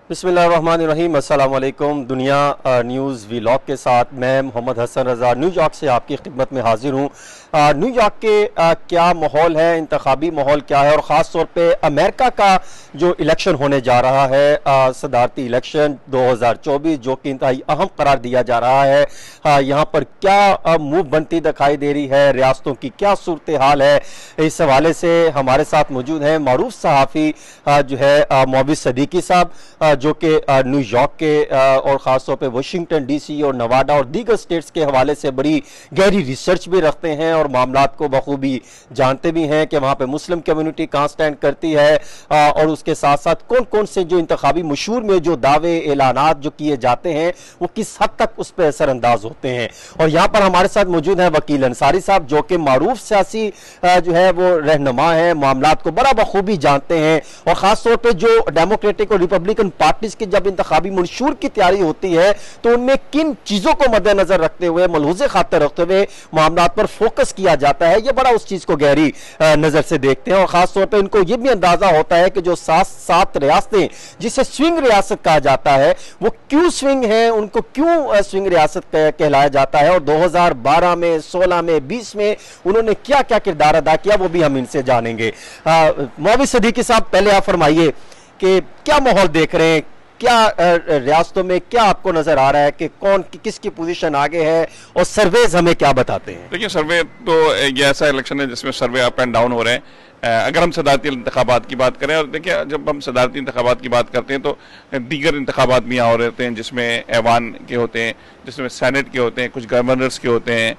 बिस्मिल्लाहिर्रहमानिर्रहीम। अस्सलाम वालेकुम। दुनिया न्यूज़ व्लॉग के साथ मैं मोहम्मद हसन रज़ा न्यूयॉर्क से आपकी खिदमत में हाजिर हूँ। न्यूयॉर्क के क्या माहौल है, इंतखाबी माहौल क्या है, और ख़ास तौर पे अमेरिका का जो इलेक्शन होने जा रहा है, सदारती इलेक्शन 2024, जो कि इंतहाई अहम करार दिया जा रहा है। यहाँ पर क्या मूव बनती दिखाई दे रही है, रियासतों की क्या सूरत हाल है, इस हवाले से हमारे साथ मौजूद हैं मारूफ सहाफ़ी जो है मोबिस सदीकी साहब, जो कि न्यूयॉर्क के और ख़ास तौर पे वाशिंगटन डीसी और नवाडा और दीगर स्टेट्स के हवाले से बड़ी गहरी रिसर्च भी रखते हैं और मामलात को बखूबी जानते भी हैं कि वहाँ पे मुस्लिम कम्युनिटी कहाँ स्टैंड करती है, और उसके साथ साथ कौन कौन से जो इंतखाबी मशहूर में जो दावे ऐलानात जो किए जाते हैं वो किस हद तक उस पर असरअंदाज होते हैं। और यहाँ पर हमारे साथ मौजूद है वकील अंसारी साहब, जो कि मारूफ सियासी जो है वो रहनुमा है, मामलात को बड़ा बखूबी जानते हैं, और ख़ास तौर पर जो डेमोक्रेटिक और रिपब्लिकन पार्टीज की जब इंतखाबी मंशूर की तैयारी होती है तो उनमें किन चीजों को मद्देनजर रखते हुए, मलहूज़े खातिर रखते हुए मामलात पर फोकस किया जाता है, ये बड़ा उस चीज को गहरी नजर से देखते हैं। और खास तौर पर इनको यह भी अंदाजा होता है कि जो सात रियासतें जिसे स्विंग रियासत कहा जाता है वो क्यों स्विंग है, उनको क्यों स्विंग रियासत कहलाया जाता है, और 2012 में, 16 में, 20 में उन्होंने क्या क्या किरदार अदा किया, वो भी हम इनसे जानेंगे। मोबिस सदीकी साहब, पहले आप फरमाइए कि क्या माहौल देख रहे हैं, क्या रियासतों में क्या आपको नजर आ रहा है कि कौन किसकी पोजीशन आगे है, और सर्वेज हमें क्या बताते हैं? देखिए, सर्वे तो ये ऐसा इलेक्शन है जिसमें सर्वे अप एंड डाउन हो रहे हैं। अगर हम सदारती इंतखाबात की बात करें, और देखिए जब हम सदारती इंतखाबात की बात करते हैं तो दीगर इंतखाबात भी यहाँ हो रहते हैं, जिसमें ऐवान के होते हैं, जिसमें सेनेट के होते हैं, कुछ गवर्नर्स के होते हैं,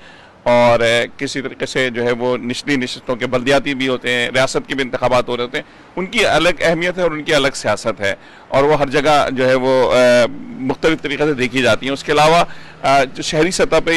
और किसी तरीके से जो है वो निचली नशस्तों के बल्दियाती भी होते हैं, रियासत के भी इंतखाबात हो रहे होते हैं। उनकी अलग अहमियत है और उनकी अलग सियासत है, और वो हर जगह जो है वो मुख्तलिफ तरीके से देखी जाती हैं। उसके अलावा जो शहरी सतह पे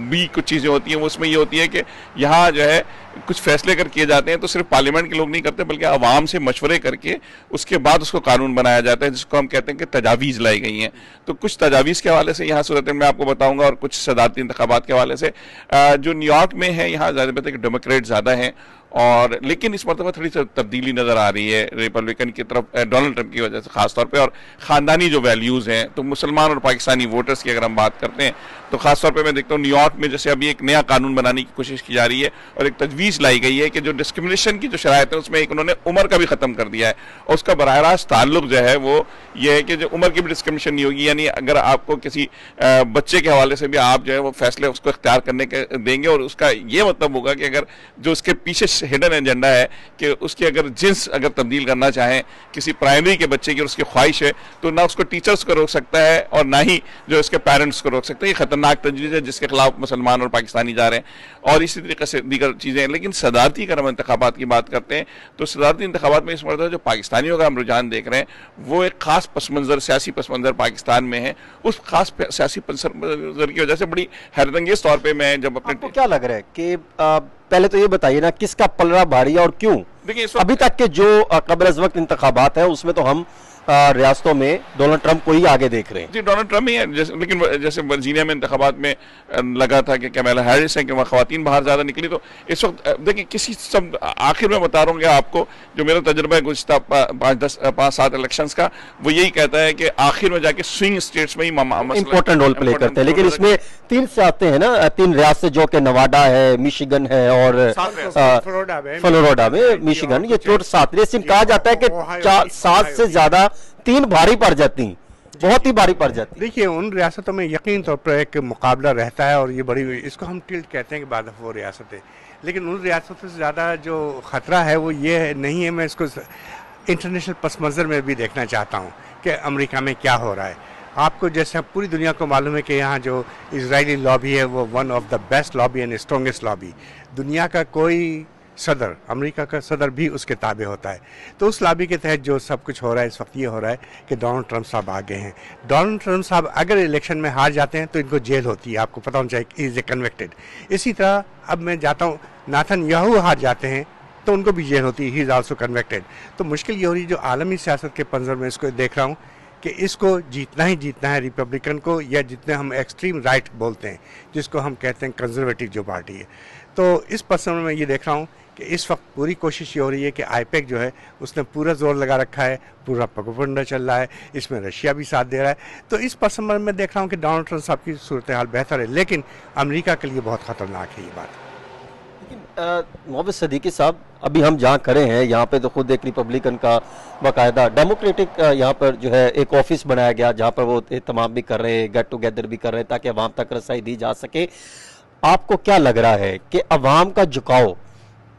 भी कुछ चीज़ें होती हैं, वो उसमें ये होती है कि यहाँ जो है कुछ फैसले अगर किए जाते हैं तो सिर्फ पार्लियामेंट के लोग नहीं करते, बल्कि आवाम से मशवरे करके उसके बाद उसको कानून बनाया जाता है, जिसको हम कहते हैं कि तजावीज़ लाई गई हैं। तो कुछ तजावीज़ के हवाले से यहाँ सूरत मैं आपको बताऊंगा, और कुछ सदारती इंतखाबात के हवाले से जो न्यूयॉर्क में है, यहाँ ज़्यादा बेहतर डेमोक्रेट ज़्यादा हैं, और लेकिन इस मरतबा थोड़ी सी तब्दीली नज़र आ रही है रिपब्लिकन की तरफ, डोनाल्ड ट्रंप की वजह से खास तौर पे, और ख़ानदानी जो वैल्यूज़ हैं, तो मुसलमान और पाकिस्तानी वोटर्स की अगर हम बात करते हैं तो खास तौर पे मैं देखता हूँ न्यूयॉर्क में जैसे अभी एक नया कानून बनाने की कोशिश की जा रही है, और एक तजवीज़ लाई गई है कि जो डिस्क्रिमिनेशन की जो शराइत है उसमें एक उन्होंने उम्र का भी ख़त्म कर दिया है, और उसका बराह रास्त ताल्लुक जो है वो ये है कि जो उम्र की भी डिस्क्रिमिनेशन नहीं होगी, यानी अगर आपको किसी बच्चे के हवाले से भी आप जो है वो फैसले उसको इख्तियार करने के देंगे, और उसका ये मतलब होगा कि अगर जो उसके पीछे हिडन एजेंडा है कि उसकी अगर जिन्स अगर तब्दील करना चाहें किसी प्राइमरी के बच्चे की और उसकी ख्वाहिश है, तो ना उसको टीचर्स को रोक सकता है और ना ही जो उसके पेरेंट्स को रोक सकता है। ये खतरनाक तजवीज़ है जिसके खिलाफ मुसलमान और पाकिस्तानी जा रहे हैं, और इसी तरीके से दीगर चीज़ें। लेकिन सदारती अगर हम इंतखाबात की बात करते हैं तो सदारती इंतखाबात में इस मरतबा जो पाकिस्तानियों का हम रुझान देख रहे हैं वो एक खास पस मंज़र, सियासी पस मंज़र पाकिस्तान में है। उस खास सियासी पस मंज़र की वजह से बड़ी हैरतंगेज तौर पर मैं जब अपने, आपको क्या लग रहा है कि पहले तो ये बताइए ना, किसका पलड़ा भारी है और क्यों? देखिए, अभी तक के जो कब्ल अज़ वक्त इंतखाबात है उसमें तो हम रियासतों में डोनाल्ड ट्रंप को ही आगे देख रहे हैं। जी, डोनाल्ड ट्रंप ही है, लेकिन जैसे वर्जीनिया में इंतखाबात में लगा था कि कैमला हैरिस है कि वहाँ ख़वातीन बाहर ज़्यादा निकली, तो इस वक्त देखिए किसी सब आखिर में बता रहा हूँ आपको, जो मेरा तजुर्बा है गुज़िश्ता 5-7 इलेक्शंस का, वो यही कहता है कि आखिर में जाके स्विंग स्टेट्स में ही इंपॉर्टेंट रोल प्ले करते हैं। लेकिन इसमें 3 से आते हैं ना, 3 रियासतें, जो कि नवाडा है, मिशिगन है और फ्लोरिडा में मिशिगन, ये टोटल 7 रियासतें। कहा जाता है कि 7 से ज्यादा 3 भारी पड़ जाती, बहुत ही भारी पड़ जाती। देखिए, उन रियासतों में यकीन तौर पर एक मुकाबला रहता है, और ये बड़ी, इसको हम टिल्ट कहते हैं कि बाद वो रियासतें, लेकिन उन रियासतों से ज़्यादा जो ख़तरा है वो ये नहीं है। मैं इसको इंटरनेशनल पस मंज़र में भी देखना चाहता हूँ कि अमेरिका में क्या हो रहा है। आपको जैसे पूरी दुनिया को मालूम है कि यहाँ जो इजरायली लॉबी है वो one of the best lobby and strongest lobby. दुनिया का कोई सदर, अमेरिका का सदर भी उसके ताबे होता है। तो उस लॉबी के तहत जो सब कुछ हो रहा है इस वक्त, ये हो रहा है कि डोनाल्ड ट्रंप साहब आगे हैं। डोनाल्ड ट्रंप साहब अगर इलेक्शन में हार जाते हैं तो इनको जेल होती है, आपको पता होना चाहिए, इज ए कन्विक्टेड। इसी तरह अब मैं जाता हूँ, नाथन याहू हार जाते हैं तो उनको भी जेल होती है, ही इज़ आल्सो कन्विक्टेड। तो मुश्किल ये हो रही है, जो आलमी सियासत के पंजर में इसको देख रहा हूँ कि इसको जीतना ही जीतना है रिपब्लिकन को, या जितने हम एक्सट्रीम राइट बोलते हैं, जिसको हम कहते हैं कंजर्वेटिव जो पार्टी है। तो इस पर्सन में ये देख रहा हूँ कि इस वक्त पूरी कोशिश ये हो रही है कि आईपैक जो है उसने पूरा जोर लगा रखा है, पूरा प्रोपेगेंडा चल रहा है, इसमें रशिया भी साथ दे रहा है। तो इस पर्सन में मैं देख रहा हूँ कि डोनाल्ड ट्रंप साहब की सूरत हाल बेहतर है, लेकिन अमेरिका के लिए बहुत ख़तरनाक है ये बात। लेकिन मोहम्मद सदीकी साहब, अभी हम जहाँ खड़े हैं यहाँ पे तो खुद एक रिपब्लिकन का बाकायदा डेमोक्रेटिक यहाँ पर जो है एक ऑफिस बनाया गया जहाँ पर वो तमाम भी कर रहे हैं, गेट टुगेदर भी कर रहे हैं ताकि अवाम तक रसाई दी जा सके। आपको क्या लग रहा है कि अवाम का झुकाव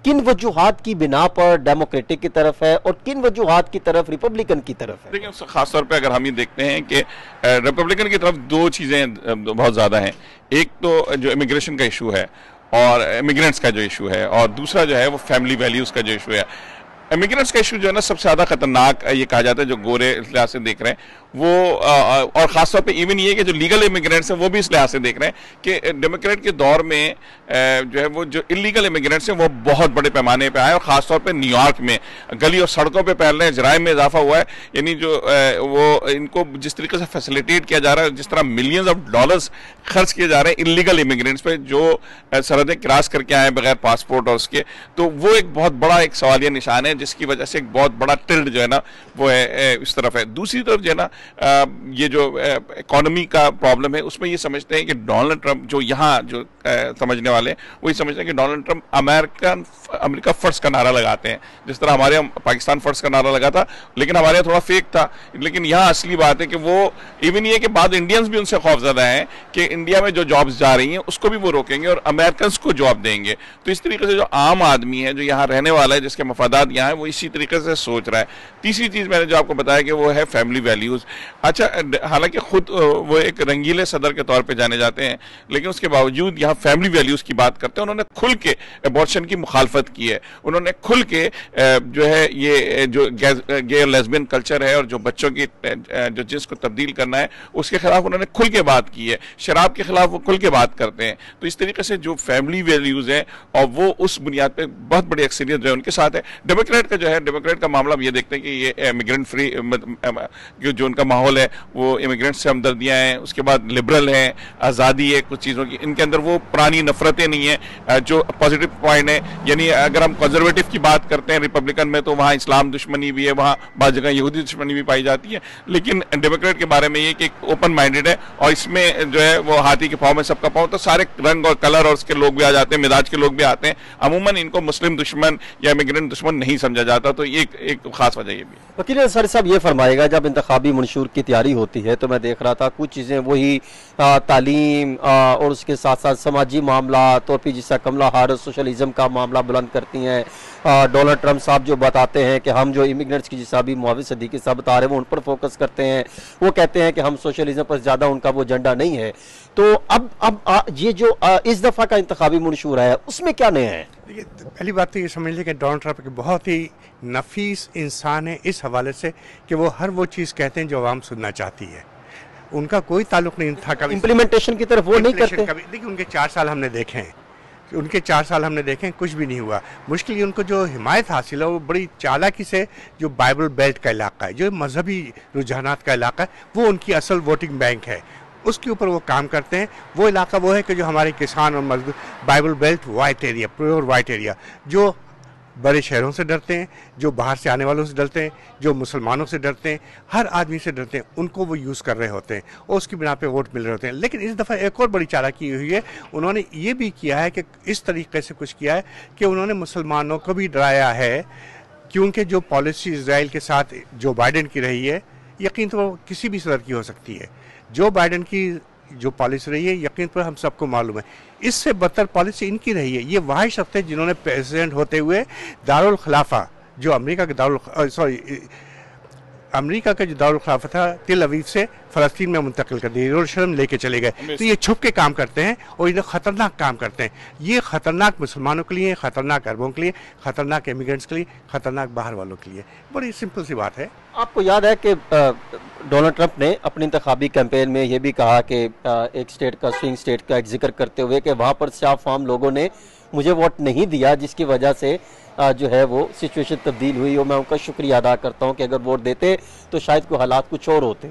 किन वजूहात की बिना पर डेमोक्रेटिक की तरफ है और किन वजूहात की तरफ रिपब्लिकन की तरफ है? देखिए, खासतौर पे अगर हम ये देखते हैं कि रिपब्लिकन की तरफ दो चीज़ें बहुत ज़्यादा हैं। एक तो जो इमिग्रेशन का इशू है और इमिग्रेंट्स का जो इशू है, और दूसरा जो है वो फैमिली वैल्यूज़ का जो इशू है। इमिग्रेंट्स का इशू जो है ना सबसे ज़्यादा खतरनाक ये कहा जाता है, जो गोरे इस लिहाज से देख रहे हैं वो, और ख़ासतौर पे इवन ये कि जो लीगल इमिग्रेंट्स हैं वो भी इस लिहाज से देख रहे हैं कि डेमोक्रेट के दौर में जो है वो जो इलीगल इमिग्रेंट्स हैं वो बहुत बड़े पैमाने पे आए, और ख़ासतौर पे न्यूयॉर्क में गली और सड़कों पे फैल रहे हैं, जराइम में इजाफा हुआ है। यानी जो वो इनको जिस तरीके से फैसिलिटेट किया जा रहा है, जिस तरह मिलियंस ऑफ डॉलर्स खर्च किए जा रहे हैं इलीगल इमिग्रेंट्स पे जो सरहदें क्रॉस करके आए बगैर पासपोर्ट और उसके, तो वो एक बहुत बड़ा एक सवालिया निशान है, जिसकी वजह से एक बहुत बड़ा टिल्ड जो है ना वो है इस तरफ है। दूसरी तरफ जो है ना ये जो इकोनॉमी का प्रॉब्लम है उसमें ये समझते हैं कि डोनाल्ड ट्रंप जो यहाँ जो समझने वाले हैं वो ये समझते हैं कि डोनाल्ड ट्रंप अमेरिका फर्स्ट का नारा लगाते हैं, जिस तरह हमारे यहाँ पाकिस्तान फर्स्ट का नारा लगा था, लेकिन हमारे यहाँ थोड़ा फेक था। लेकिन यहाँ असली बात है कि वो इवन ये कि बाद इंडियंस भी उनसे खौफजदा हैं कि इंडिया में जो जॉब्स जा रही हैं उसको भी वो रोकेंगे और अमेरिकन को जॉब देंगे। तो इस तरीके से जो आम आदमी है जो यहाँ रहने वाला है, जिसके मफादात यहाँ है, वो इसी तरीके से सोच रहा है। तीसरी चीज़ मैंने जो आपको बताया कि वो है फैमिली वैल्यूज़। अच्छा, हालांकि खुद वो एक रंगीले सदर के तौर पे जाने जाते हैं, लेकिन उसके बावजूद यहाँ फैमिली वैल्यूज़ की बात करते हैं। उन्होंने खुल के अबॉर्शन की मुखालफत की है, उन्होंने खुल के जो है ये जो गे और लेस्बियन कल्चर है और जो बच्चों की जो जिन्स को तब्दील करना है उसके खिलाफ उन्होंने खुल के बात की है। शराब के खिलाफ वो खुल के बात करते हैं। तो इस तरीके से जो फैमिली वैल्यूज़ हैं और वो उस बुनियाद पे बहुत बड़ी अक्सरियत जो है उनके साथ है। डेमोक्रेट का जो है, डेमोक्रेट का मामला हम ये देखते हैं कि ये इमिग्रेंट फ्री जो उनका माहौल है वो इमिग्रेंट से हमदर्दियाँ हैं, उसके बाद लिबरल हैं, आज़ादी है कुछ चीज़ों की, इनके अंदर वो पुरानी नफरतें नहीं है जो पॉजिटिव पॉइंट है। यानी अगर हम कंजर्वेटिव की बात करते हैं रिपब्लिकन में तो वहाँ इस्लाम दुश्मनी भी है, वहाँ बाद जगह यहूदी दुश्मनी भी पाई जाती है, लेकिन डेमोक्रेट के बारे में ये कि ओपन माइंडेड है और इसमें जो है वो हाथी के पाँव में सबका पाँव, तो सारे रंग और कलर और उसके लोग भी आ जाते हैं, मिजाज के लोग भी आते हैं। अमूमन इनको मुस्लिम दुश्मन या इमिग्रेंट दुश्मन नहीं समझा जाता। तो ये एक खास वजह ये भी है। वकील अंसारी साहब, ये फरमाएगा जब इंतखाबी मंशूर की तैयारी होती है तो मैं देख रहा था कुछ चीज़ें वही तालीम और उसके साथ साथ समाजी मामला और फिर जिसका कमला हारिस सोशलिज्म का मामला बुलंद करती हैं। डोनाल्ड ट्रंप साहब जो बताते हैं कि हम जो इमिग्रेंट्स की जिसा भी मोहम्मद सदीकी साहब बता रहे हैं वो उन पर फोकस करते हैं, वो कहते हैं कि हम सोशलिज्म पर ज़्यादा उनका वो एजेंडा नहीं है। तो अब ये जो इस दफ़ा का इंतखाबी मंशूर है उसमें क्या नया है? देखिए, पहली बात तो ये समझ लीजिए कि डोनाल्ड ट्रंप के बहुत ही नफीस इंसान है इस हवाले से कि वो हर वो चीज़ कहते हैं जो आवाम सुनना चाहती है। उनका कोई ताल्लुक नहीं था कभी इम्प्लीमेंटेशन की तरफ वो नहीं करते। देखिए, उनके 4 साल हमने देखे हैं, उनके 4 साल हमने देखे हैं, कुछ भी नहीं हुआ। मुश्किल उनको जो हिमायत हासिल है वो बड़ी चालाकी से, जो बाइबल बेल्ट का इलाका है, जो मजहबी रुझानात का इलाका है, वो उनकी असल वोटिंग बैंक है, उसके ऊपर वो काम करते हैं। वो इलाका वो है कि जो हमारे किसान और मजदूर, Bible belt white area, pure white area, जो बड़े शहरों से डरते हैं, जो बाहर से आने वालों से डरते हैं, जो मुसलमानों से डरते हैं, हर आदमी से डरते हैं, उनको वो यूज़ कर रहे होते हैं और उसकी बिना पे वोट मिल रहे होते हैं। लेकिन इस दफ़ा एक और बड़ी चालाकी हुई है, उन्होंने ये भी किया है कि इस तरीके से कुछ किया है कि उन्होंने मुसलमानों को भी डराया है, क्योंकि जो पॉलिसी इजराइल के साथ जो बाइडेन की रही है, यकीन तो किसी भी सदर की हो सकती है। जो बाइडेन की जो पॉलिसी रही है यकीन पर हम सबको मालूम है, इससे बदतर पॉलिसी इनकी रही है। ये वही शख्स है जिन्होंने प्रेसिडेंट होते हुए दारुल खिलाफा, जो अमेरिका का जो दारुल खिलाफा था, तिल अवीव से फ़लस्तीन में मुंतकिल कर दिया, यरूशलेम लेके चले गए। तो ये छुप के काम करते हैं और इन्हें ख़तरनाक काम करते हैं। ये ख़तरनाक मुसलमानों के लिए, ख़तरनाक अरबों के लिए, ख़तरनाक इमिग्रेंट्स के लिए, ख़तरनाक बाहर वालों के लिए। बड़ी सिंपल सी बात है। आपको याद है कि डोनाल्ड ट्रंप ने अपनी इंतखाबी कैंपेन में ये भी कहा कि एक स्टेट का, स्विंग स्टेट का एक जिक्र करते हुए कि वहाँ पर स्याह फार्म लोगों ने मुझे वोट नहीं दिया, जिसकी वजह से जो है वो सिचुएशन तब्दील हुई और मैं उनका शुक्रिया अदा करता हूँ कि अगर वोट देते तो शायद कोई हालात कुछ और होते।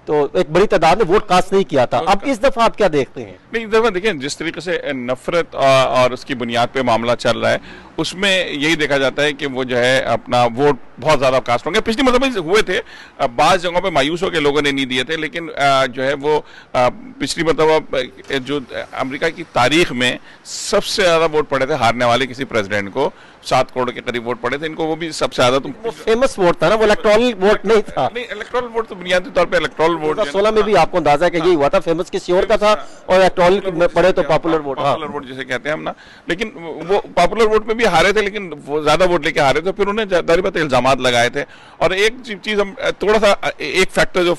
तो एक बड़ी तादाद ने वोट कास्ट नहीं किया था। अब इस दफा आप क्या देखते हैं? नहीं, इस दफा देखिए जिस तरीके से नफरत और उसकी बुनियाद पे मामला चल रहा है, उसमें यही देखा जाता है कि वो जो है अपना वोट बहुत ज्यादा कास्ट होंगे। पिछली मतलब हुए थे, बाज़ जगहों पे मायूस होकर लोगों ने नहीं दिए थे, लेकिन जो है वो पिछली मतलब जो अमेरिका की तारीख में सबसे ज्यादा वोट पड़े थे हारने वाले किसी प्रेसिडेंट को, 7 करोड़ के करीब वोट पड़े थे इनको, वो भी सबसे ज्यादा। तो वो फेमस वोट था ना, वो इलेक्टोरल वोट नहीं था। नहीं, इलेक्टोरल वोट तो बुनियादी तौर पे इलेक्टोरल वोट 2016 में भी आपको अंदाजा है कि यही हुआ था, फेमस किसी और का था और इलेक्टोरल में पड़े तो पॉपुलर वोट, पॉपुलर वोट जिसे कहते हैं हम ना। लेकिन वो पॉपुलर वोट में भी हारे थे, लेकिन वो ज्यादा वोट लेके हारे थे, फिर उन्हें जारी बात इल्जामात लगाए थे। और एक चीज हम थोड़ा सा एक फैक्टर जो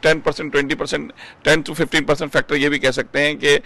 10%, 20%, 10 to 15% फैक्टर ये भी कह सकते हैं कि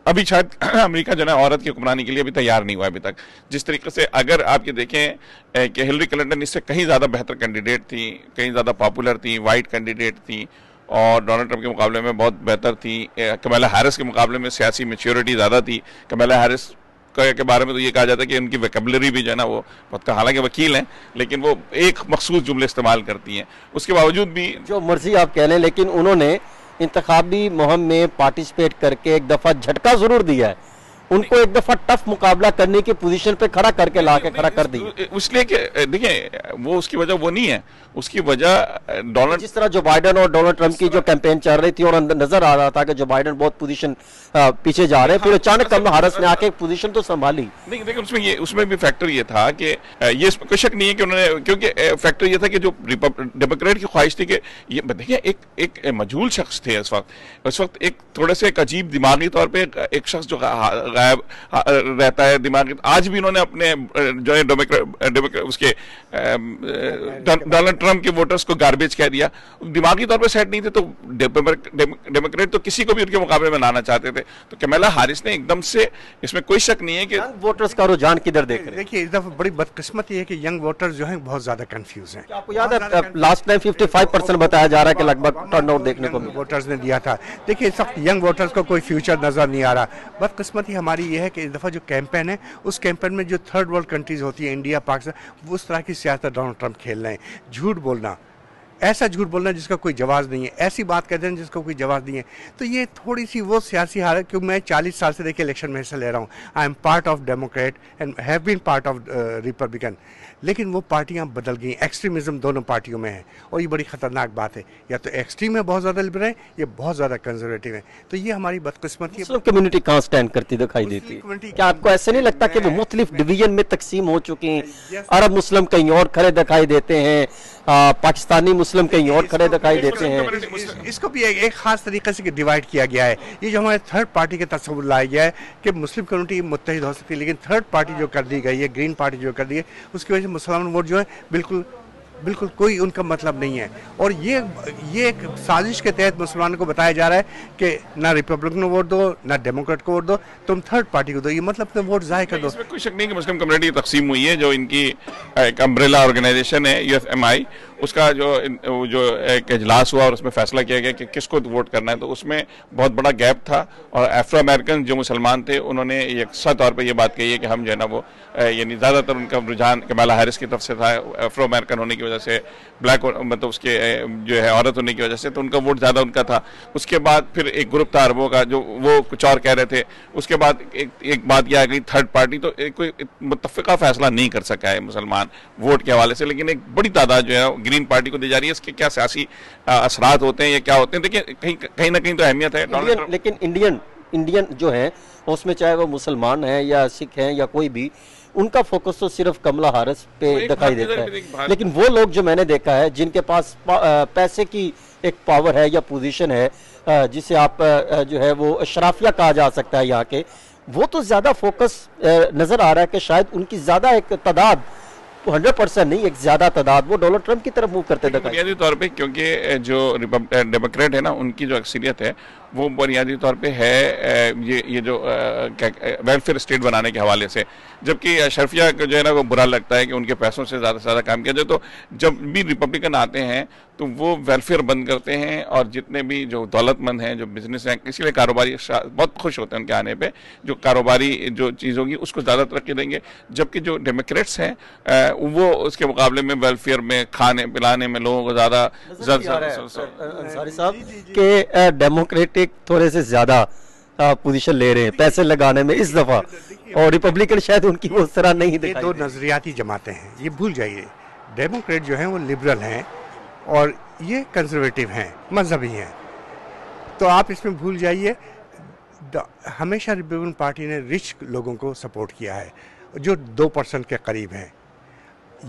अभी शायद अमेरिका जो है औरत की हुक्मरानी के लिए अभी तैयार नहीं हुआ अभी तक। जिस तरीके से अगर आप ये देखें कि हिलरी क्लिंटन इससे कहीं ज़्यादा बेहतर कैंडिडेट थी, कहीं ज़्यादा पॉपुलर थी, वाइट कैंडिडेट थी और डोनाल्ड ट्रंप के मुकाबले में बहुत बेहतर थी। कमला हैरिस के मुकाबले में सियासी मैच्योरिटी ज़्यादा थी। कमला हैरिस के बारे में तो ये कहा जाता है कि उनकी वोकैबुलरी भी जो है ना वो बहुत, हालांकि वकील हैं लेकिन वो एक मखसूस जुमले इस्तेमाल करती हैं, उसके बावजूद भी जो मर्जी आप कह लें, लेकिन उन्होंने इंतखाबी मुहिम में पार्टिसिपेट करके एक दफा झटका जरूर दिया है। उनको एक दफा टफ मुकाबला करने की पोजीशन पे खड़ा करके ला के खड़ा कर दी, इसलिए कि देखिए वो उसकी वजह वो नहीं है, उसकी वजह डोनाल्ड, जिस तरह जो बाइडन और डोनाल्ड ट्रंप की जो कैंपेन चल रही थी और नजर आ रहा था कि जो बाइडन बहुत पोजीशन पीछे जा रहे हैं, फिर अचानक कमला हैरिस ने आके पोजीशन तो संभाली। नहीं देखिए उसमें भी फैक्टर ये था कि ये कोई शक नहीं है कि उन्होंने, क्योंकि फैक्टर ये था कि जो डेमोक्रेट की ख्वाहिश थी कि ये देखिए एक मजहूल शख्स थे उस वक्त एक थोड़े से एक अजीब दिमागी तौर पर एक शख्स जो गायब रहता है दिमागी। आज भी इन्होंने अपने जो है डेमोक्रेट उसके डोनाल्ड ट्रंप के वोटर्स को गार्बेज कह दिया, दिमागी तौर पे सेट नहीं थे, तो डेमोक्रेट तो किसी को भी उनके मुकाबले में लाना चाहते थे। तो कमला हैरिस ने एकदम से, इसमें कोई शक नहीं है कि वोटर्स का रुझान किधर देख रहे हैं। देखिए इस दफा बड़ी बदकिस्मती है कि यंग वोटर्स जो हैं बहुत ज्यादा कंफ्यूज हैं। आपको याद है लास्ट टाइम 55% बताया जा रहा है कि लगभग टर्नआउट देखने को वोटर्स ने दिया था। देखिए इस वक्त यंग वोटर्स को कोई फ्यूचर नजर नहीं आ रहा। बदकिस्मती हमारी ये है कि इस दफा जो कैंपेन है उस कैंपेन में जो थर्ड वर्ल्ड कंट्रीज होती है, इंडिया, पाकिस्तान, उस तरह की सियासत डोनाल्ड ट्रंप खेल रहे हैं। झूठ बोलना, ऐसा झूठ बोलना जिसका कोई जवाब नहीं है, ऐसी बात कहते हैं जिसका कोई जवाब नहीं है। तो ये थोड़ी सी वो सियासी हालत, क्योंकि मैं 40 साल से देखिए इलेक्शन में हिस्सा ले रहा हूँ। I am part of Democrat and have been part of Republican, लेकिन वो पार्टियां बदल गई, एक्सट्रीमिज्म दोनों पार्टियों में है और ये बड़ी खतरनाक बात है। या तो एक्सट्रीम है बहुत ज़्यादा लिबरल है, या बहुत ज़्यादा कंजर्वेटिव है। तो ये हमारी बदकिस्मती है। मुस्लिम कम्युनिटी कहाँ स्टैंड करती दिखाई देती है? क्या आपको ऐसे नहीं लगता कि वो मुख्तलिफ डिवीजन में तकसीम हो चुकी हैं? अरब मुस्लिम कहीं और खड़े दिखाई देते हैं, पाकिस्तानी मुस्लिम कहीं और खड़े दिखाई देते हैं। इसको भी एक खास तरीके से डिवाइड किया गया है। ये जो हमारे थर्ड पार्टी के तस्वुर लाया गया है कि मुस्लिम कम्युनिटी मुत्तहिद हो सकती है, लेकिन थर्ड पार्टी जो कर दी गई है, ग्रीन पार्टी जो कर दी है, उसकी वजह से मुसलमान वोट जो है बिल्कुल कोई उनका मतलब नहीं है। और ये एक साजिश के तहत मुसलमानों को बताया जा रहा है कि ना रिपब्लिकन वोट दो, ना डेमोक्रेट को वोट दो, तुम थर्ड पार्टी को दो। ये मतलब तो वोट जाहिर कर दो। इसमें कोई शक नहीं कि मुस्लिम कम्युनिटी तकसीम हुई है। जो इनकी एक अम्ब्रेला ऑर्गेनाइजेशन है UFMI, उसका जो एक इजलास हुआ और उसमें फैसला किया गया कि किसको वोट करना है, तो उसमें बहुत बड़ा गैप था। और अफ्रो अमेरिकन जो मुसलमान थे उन्होंने यकसा तौर पर यह बात कही है कि हम जो है ना वो यानी ज़्यादातर उनका रुझान कमला हैरिस की तरफ से था। अफ्रो अमेरिकन होने की वजह से, ब्लैक मतलब उसके जो है औरत होने की वजह से, तो उनका वोट ज़्यादा उनका था। उसके बाद फिर एक ग्रुप था अरबों का जो वो कुछ और कह रहे थे। उसके बाद एक बात यह आ गई थर्ड पार्टी, तो कोई मुत्तफ़िका फैसला नहीं कर सका है मुसलमान वोट के हवाले से, लेकिन एक बड़ी तादाद जो है ग्रीन पार्टी को दी जा रही है। इसके क्या सियासी असरात होते हैं या क्या होते हैं, देखिए कहीं ना कहीं तो अहमियत है। लेकिन इंडियन जो है उसमें चाहे वो मुसलमान है या सिख हैं या कोई भी, उनका फोकस तो सिर्फ कमला हैरिस पे दिखाई देता है। लेकिन वो लोग जो मैंने देखा है जिनके पास पैसे की एक पावर है या पोजीशन है, जिसे आप जो है वो शराफिया कहा जा सकता है यहाँ के, वो तो ज्यादा फोकस नजर आ रहा है कि शायद उनकी ज्यादा एक तादाद 100% नहीं, एक ज्यादा तादाद वो डोनाल्ड ट्रंप की तरफ मूव करते दिखाई। बुनियादी तौर पे क्योंकि जो डेमोक्रेट है ना, उनकी जो अक्सरियत है वो बुनियादी तौर पे है ये जो वेलफेयर स्टेट बनाने के हवाले से, जबकि अशरफिया को जो है ना वो बुरा लगता है कि उनके पैसों से ज़्यादा काम किया जाए। तो जब भी रिपब्लिकन आते हैं तो वो वेलफेयर बंद करते हैं, और जितने भी जो दौलतमंद हैं, जो बिजनेस हैं, इसीलिए कारोबारी बहुत खुश होते हैं उनके आने पे, जो कारोबारी जो चीज़ होगी उसको ज़्यादा तरक्की देंगे। जबकि जो डेमोक्रेट्स हैं वो उसके मुकाबले में वेलफेयर में, खाने पिलाने में लोगों को ज़्यादा अंसारी साहब के डेमोक्रेटिक थोड़े से ज़्यादा पोजीशन ले रहे हैं पैसे लगाने में इस दफ़ा, और रिपब्लिकन शायद उनकी वो उस तरह नहीं दिखाई। ये दो नजरियाती जमातें हैं, ये भूल जाइए। डेमोक्रेट जो हैं वो लिबरल हैं और ये कंजर्वेटिव हैं, मजहबी हैं, तो आप इसमें भूल जाइए। हमेशा रिपब्लिकन पार्टी ने रिच लोगों को सपोर्ट किया है जो 2% के करीब हैं।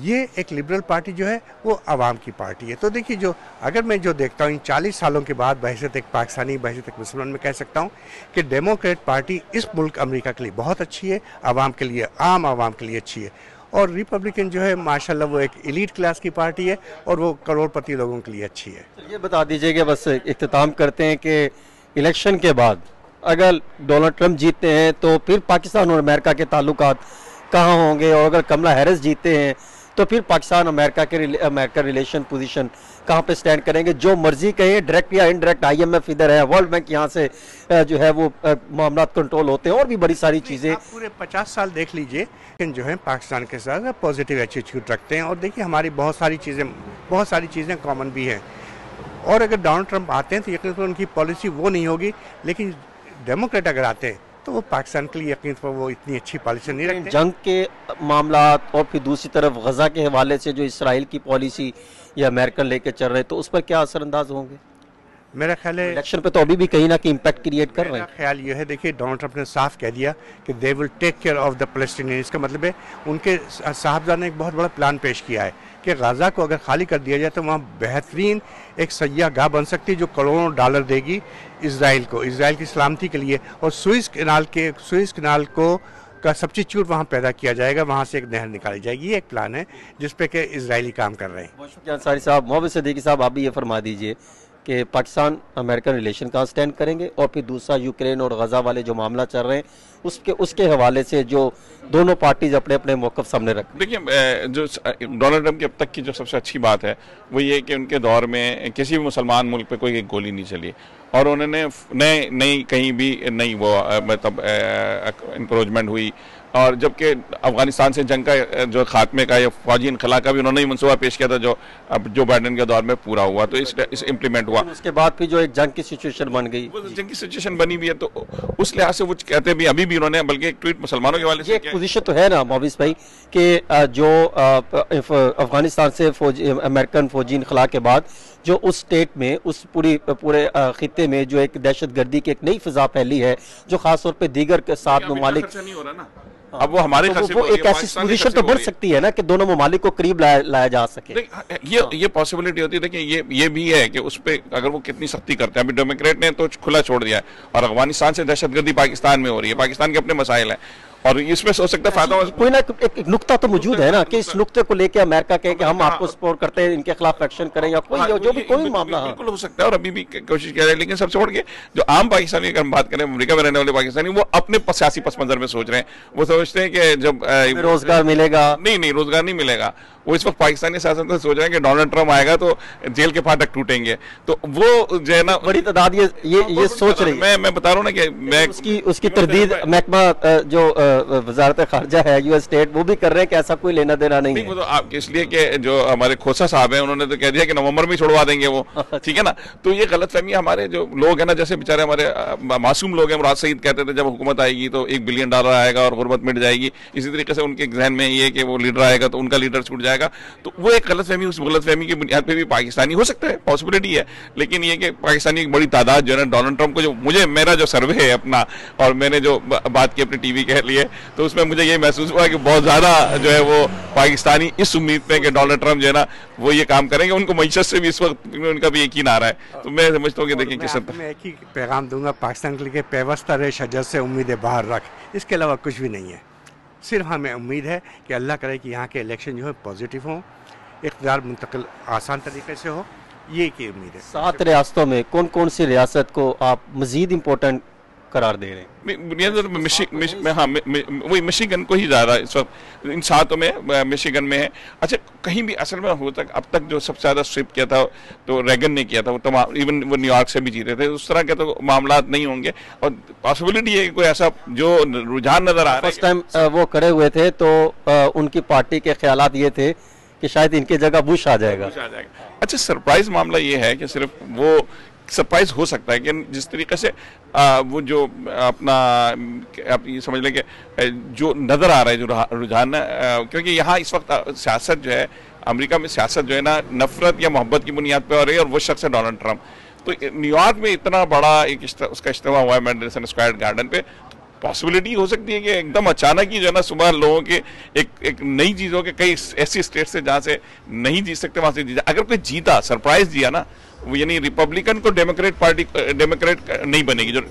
ये एक लिबरल पार्टी जो है वो आवाम की पार्टी है। तो देखिए, जो अगर मैं जो देखता हूँ इन 40 सालों के बाद बहैसियत एक पाकिस्तानी, बहैसियत एक मुसलमान, में कह सकता हूँ कि डेमोक्रेट पार्टी इस मुल्क अमेरिका के लिए बहुत अच्छी है, आवाम के लिए, आम आवाम के लिए अच्छी है। और रिपब्लिकन जो है माशाल्लाह वो एक एलीट क्लास की पार्टी है और वो करोड़पति लोगों के लिए अच्छी है। ये बता दीजिए कि बस इख्तिताम करते हैं कि इलेक्शन के बाद अगर डोनाल्ड ट्रंप जीतते हैं तो फिर पाकिस्तान और अमेरिका के ताल्लुकात कहाँ होंगे, और अगर कमला हैरिस जीतते हैं तो फिर पाकिस्तान अमेरिका रिलेशन पोजीशन कहाँ पे स्टैंड करेंगे? जो मर्जी कहें, डायरेक्ट या इनडायरेक्ट, IMF इधर है, वर्ल्ड बैंक यहाँ से जो है वो मामला कंट्रोल होते हैं, और भी बड़ी सारी चीज़ें। आप पूरे 50 साल देख लीजिए, लेकिन जो है पाकिस्तान के साथ पॉजिटिव एटीट्यूड रखते हैं। और देखिए हमारी बहुत सारी चीज़ें कॉमन भी हैं। और अगर डोनाल्ड ट्रंप आते हैं तो यकीन तो उनकी पॉलिसी वो नहीं होगी, लेकिन डेमोक्रेट अगर आते हैं तो वो पाकिस्तान के लिए यकीन पर वो इतनी अच्छी पॉलिसी नहीं रखते। जंग के मामला और फिर दूसरी तरफ गजा के हवाले से जो इसराइल की पॉलिसी या अमेरिकन लेके चल रहे हैं, तो उस पर क्या असरअंदाज होंगे? मेरा ख्याल है इलेक्शन पे तो अभी भी कहीं ना कहीं इम्पैक्ट क्रिएट कर रहे हैं। मेरा ख्याल ये है, देखिए डोनाल्ड ट्रंप ने साफ कह दिया कि they will take care of the Palestinian. इसका मतलब है उनके साहबजाद ने एक बहुत बड़ा प्लान पेश किया है कि गाज़ा को अगर खाली कर दिया जाए तो वहाँ बेहतरीन एक सयाहगाह बन सकती है जो करोड़ों डॉलर देगी इजराइल को, इजराइल की सलामती के लिए। और सुएज़ कनाल को का सब्स्टिट्यूट वहाँ पैदा किया जाएगा, वहाँ से एक नहर निकाली जाएगी। ये एक प्लान है जिस पे कि इजरायली काम कर रहे हैं। बहुत शुक्रिया अंसारी साहब। मोहम्मद सिद्दीकी साहब, आप भी ये फरमा दीजिए कि पाकिस्तान अमेरिकन रिलेशन कहाँ स्टैंड करेंगे, और फिर दूसरा यूक्रेन और गजा वाले जो मामला चल रहे हैं उसके हवाले से जो दोनों पार्टीज अपने अपने मौक़िफ़ सामने रखें। देखिए, जो डोनाल्ड ट्रंप की अब तक की जो सबसे अच्छी बात है वो ये कि उनके दौर में किसी भी मुसलमान मुल्क पे कोई एक गोली नहीं चली, और उन्होंने नई कहीं भी नई वो मतलब इंक्रोचमेंट हुई। और जबकि अफगानिस्तान से जंग का जो खात्मे का या फौजी इनखला का भी उन्होंने ही मनसूबा पेश किया था, जो अब जो बाइडेन के दौर में पूरा हुआ, तो इस इम्प्लीमेंट हुआ। उसके बाद फिर जो एक जंग की सिचुएशन बन गई, वो जंग की सिचुएशन बनी भी है, तो उस लिहाज से वो कहते भी अभी भी उन्होंने बल्कि एक ट्वीट मुसलमानों के वाले से एक पोजीशन तो है ना मोविस भाई कि जो अफगानिस्तान से अमेरिकन फौजी इनखला के बाद जो उस स्टेट में, उस पूरे खित्ते में जो एक दहशतगर्दी की एक नई फिजा फैली है, जो खासतौर पर दीगर के साथ ममालिक, अब वो हमारे तो वो एक ऐसी पोजीशन तो बढ़ सकती है ना कि दोनों ममालिक को करीब लाया जा सके। ये पॉसिबिलिटी होती है। देखिए, ये भी है कि उस पर अगर वो कितनी सख्ती करते हैं। अभी डेमोक्रेट ने तो खुला छोड़ दिया है, और अफगानिस्तान से दहशतगर्दी पाकिस्तान में हो रही है, पाकिस्तान के अपने मसाइल हैं, और इसमें सोच सकता है फायदा कोई ना एक नुक्ता तो मौजूद है ना कि इस नुक्ते को लेके अमेरिका कहे कि हम आपको सपोर्ट करते हैं, इनके खिलाफ एक्शन करें, या कोई जो भी कोई मामला बिल्कुल हो सकता है, और अभी भी कोशिश किया जाए। लेकिन सबसे बढ़ के जो आम पाकिस्तानी, अगर हम बात करें अमेरिका में रहने वाले पाकिस्तानी, वो अपने सियासी पस मंजर में सोच रहे हैं। वो समझते हैं कि जब रोजगार मिलेगा, नहीं रोजगार नहीं मिलेगा। वो इस वक्त पाकिस्तानी सियासत में सोच रहे हैं कि डोनाल्ड ट्रंप आएगा तो जेल के फाटक टूटेंगे, तो वो जो है ना बड़ी तादाद ये सोच रही है। मैं बता रहा हूँ ना कि उसकी तरदीद महकमा जो वजारत खारजा है, US स्टेट, वो भी कर रहे हैं कि ऐसा कोई लेना देना नहीं है। वो तो आप इसलिए कि जो हमारे खोसा साहब हैं उन्होंने तो कह दिया कि नवंबर में छुड़वा देंगे वो, ठीक है ना। तो ये गलतफहमी हमारे जो लोग हैं ना, जैसे बेचारे हमारे मासूम लोग हैं, मुराद सईद कहते थे जब हुकूमत आएगी तो $1 बिलियन आएगा और गुर्बत मिट जाएगी। इसी तरीके से उनके जहन में ये कि वो लीडर आएगा तो उनका लीडर छूट जाएगा। तो वो एक गलतफहमी, उस गलतफहमी की बुनियाद पे भी पाकिस्तानी हो सकता है, पॉसिबिलिटी है। लेकिन ये कि पाकिस्तानी एक बड़ी तादाद जो है ना डोनाल्ड ट्रंप को, जो मेरा जो सर्वे है अपना, और मैंने जो बात की अपने टीवी के लिए, तो उसमें मुझे ये महसूस हुआ कि बहुत ज्यादा जो है वो पाकिस्तानी इस उम्मीद पे कि डोनाल्ड ट्रंप जो है ना वो ये काम करेंगे। उनको मईशत से भी इस वक्त उनका भी यकीन आ रहा है। तो मैं समझता हूँ कि देखिए किस हद तक मैं एक ही पैगाम दूंगा पाकिस्तान के लिए, पेवस्ता रहे शजर से उम्मीदें बाहर रख, इसके अलावा कुछ भी नहीं है। सिर्फ हमें उम्मीद है कि अल्लाह करे कि यहाँ के इलेक्शन जो है पॉजिटिव हों, इक़्तिदार मुंतकिल आसान तरीके से हो, ये की उम्मीद है। 7 रियासतों में कौन कौन सी रियासत को आप मजीद इम्पोर्टेंट करार दे रहे हैं? वही मिशिगन को ही जा रहा है इस वक्त, इन 7 में मिशिगन में है। अच्छा, कहीं भी असल में हो तक अब तक जो सबसे ज्यादा स्विप किया था तो रेगन ने किया था, वो तमाम इवन वो न्यूयॉर्क से भी जीते थे, उस तरह के तो मामला नहीं होंगे। और पॉसिबिलिटी है कि कोई ऐसा जो रुझान नजर आ रहा है। फर्स्ट टाइम वो खड़े हुए थे तो उनकी पार्टी के ख्यालात ये थे कि शायद इनकी जगह बुश आ जाएगा। अच्छा, सरप्राइज मामला ये है कि सिर्फ वो सरप्राइज हो सकता है कि जिस तरीके से वो जो अपना आप ये समझ लें कि जो नजर आ रहा है जो रुझान, क्योंकि यहाँ इस वक्त सियासत जो है, अमेरिका में सियासत जो है ना, नफरत या मोहब्बत की बुनियाद पे हो रही है, और वो शख्स है डोनाल्ड ट्रंप। तो न्यूयॉर्क में इतना बड़ा एक उसका इज्तिमा हुआ है मैडिसन स्क्वायर गार्डन पे, पॉसिबिलिटी हो सकती है कि एकदम अचानक ही जो है ना सुबह लोगों के एक नई चीज हो कि कई ऐसी स्टेट से जहां से नहीं जीत सकते वहां से जीता। अगर कोई जीता, सरप्राइज दिया ना, वो यानी रिपब्लिकन को डेमोक्रेट पार्टी डेमोक्रेट नहीं बनेगी, जो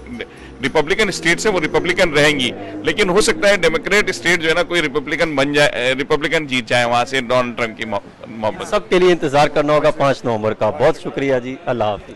रिपब्लिकन स्टेट्स है वो रिपब्लिकन रहेंगी, लेकिन हो सकता है डेमोक्रेट स्टेट जो है ना कोई रिपब्लिकन बन जाए, रिपब्लिकन जीत जाए वहां से डोनाल्ड ट्रंप की मोहब्बत। सबके लिए इंतजार करना होगा 5 नवंबर का। बहुत शुक्रिया जी, अल्लाह हाफिज।